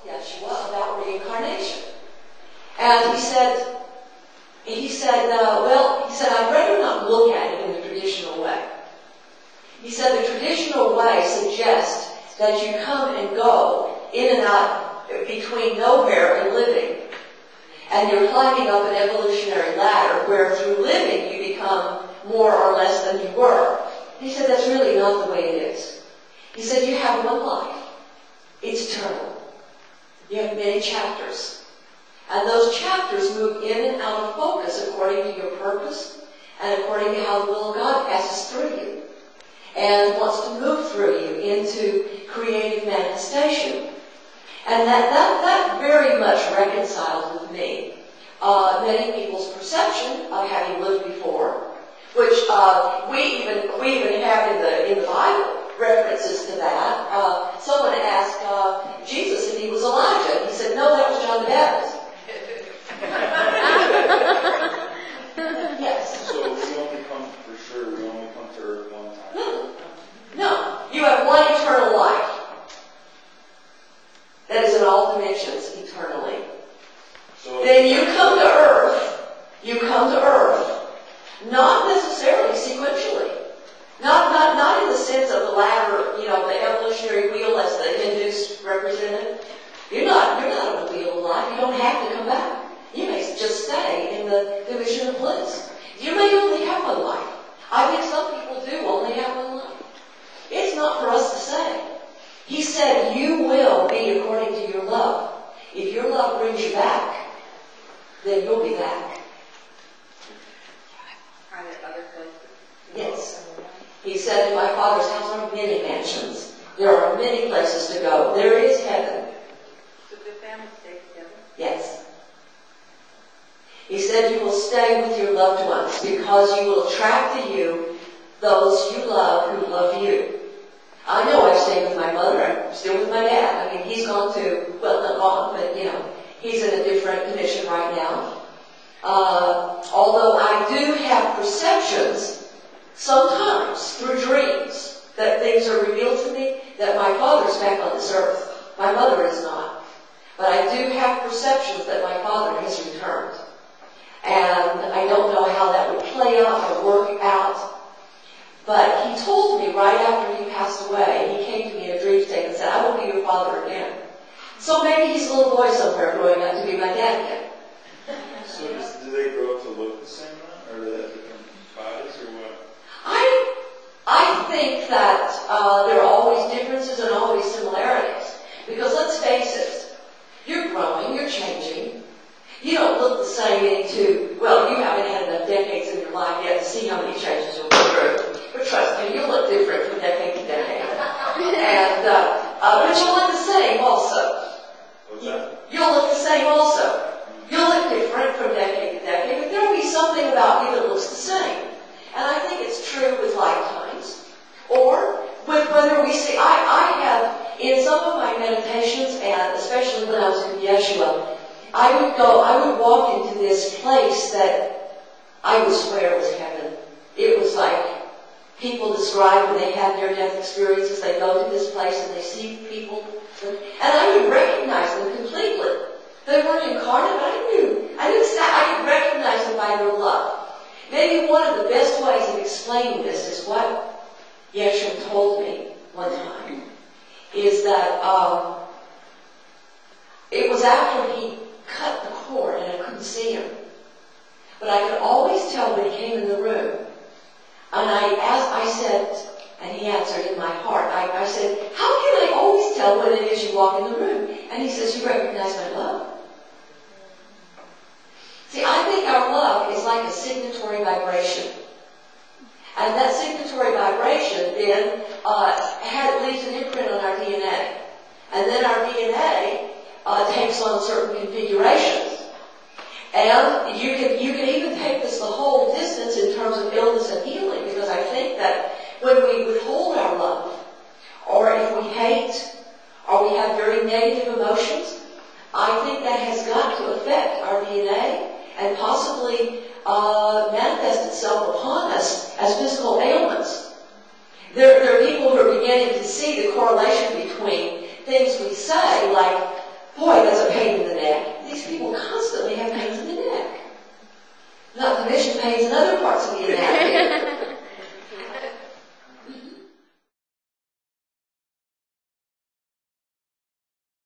Yeshua about reincarnation. And he said, I'd rather not look at it in the traditional way. He said the traditional way suggests that you come and go in and out between nowhere and living. And you're climbing up an evolutionary ladder where through living you become more or less than you were. He said that's really not the way it is. He said you have one life. It's eternal. You have many chapters. And those chapters move in and out of focus according to your purpose and according to how the will of God passes through you and wants to move through you into creative manifestation. And that very much reconciled with me many people's perception of having lived before, which we even have in the Bible references to that. Someone asked Jesus if he was Elijah. He said, no, that was John the Baptist. Yes. So we only come, for sure, we only come to earth one time. No. You have one eternal life. That is in all dimensions, eternally. So then you come to earth, not necessarily sequentially. Not in the sense of the ladder, the evolutionary wheel as the Hindus represented. You're not on the wheel of life. You don't have to come back. You may just stay in the division of bliss. You may only have one life. I think some people do only have one life. It's not for us to say. He said, you will be according to your love. If your love brings you back, then you'll be back. Are there other places? Yes. He said, in my Father's house are many mansions. There are many places to go. There is heaven. So the family stay together? Yes. He said, you will stay with your loved ones because you will attract to you those you love who love you. I know I've stayed with my mother. I'm still with my dad. I mean, he's gone to, well, not gone, but, he's in a different dimension right now. Although I do have perceptions, sometimes through dreams, that things are revealed to me, that my father's back on this earth. My mother is not. But I do have perceptions that my father has returned. And I don't know how that would play out or work out. But he told me right after he passed away, he came to me in a dream state and said, I will be your father again. So maybe he's a little boy somewhere growing up to be my dad again. So do they grow up to look the same then? Or do they have different bodies or what? I think that there are always differences and always similarities. Because let's face it, you're growing, you're changing. You don't look the same you haven't had enough decades in your life yet to see how many changes you'll go through. But trust me, you'll look different from decade to decade. And, but you'll look the same also. What's that? You'll look the same also. You'll look different from decade to decade, but there will be something about you that looks the same. And I think it's true with lifetimes. Or with whether we see, I have, in some of my meditations, and especially when I was with Yeshua, I would walk into this place that I would swear was heaven. It was like people describe when they have near-death experiences, they go to this place and they see people, and I would recognize them completely. They weren't incarnate, but I could recognize them by their love. Maybe one of the best ways of explaining this is what Yeshua told me one time, is that it was after he cut the cord and I couldn't see him. But I could always tell when he came in the room. And I said, and he answered in my heart, I said, how can I always tell when it is you walk in the room? And he says, you recognize my love. See, I think our love is like a signatory vibration. And that signatory vibration then leaves an imprint on our DNA. And then our DNA takes on certain configurations. And you can even take this the whole distance in terms of illness and healing, because I think that when we withhold our love, or if we hate, or we have very negative emotions, I think that has got to affect our DNA and possibly manifest itself upon us as physical ailments. There are people who are beginning to see the correlation between things we say, like Boy, that's a pain in the neck. These people come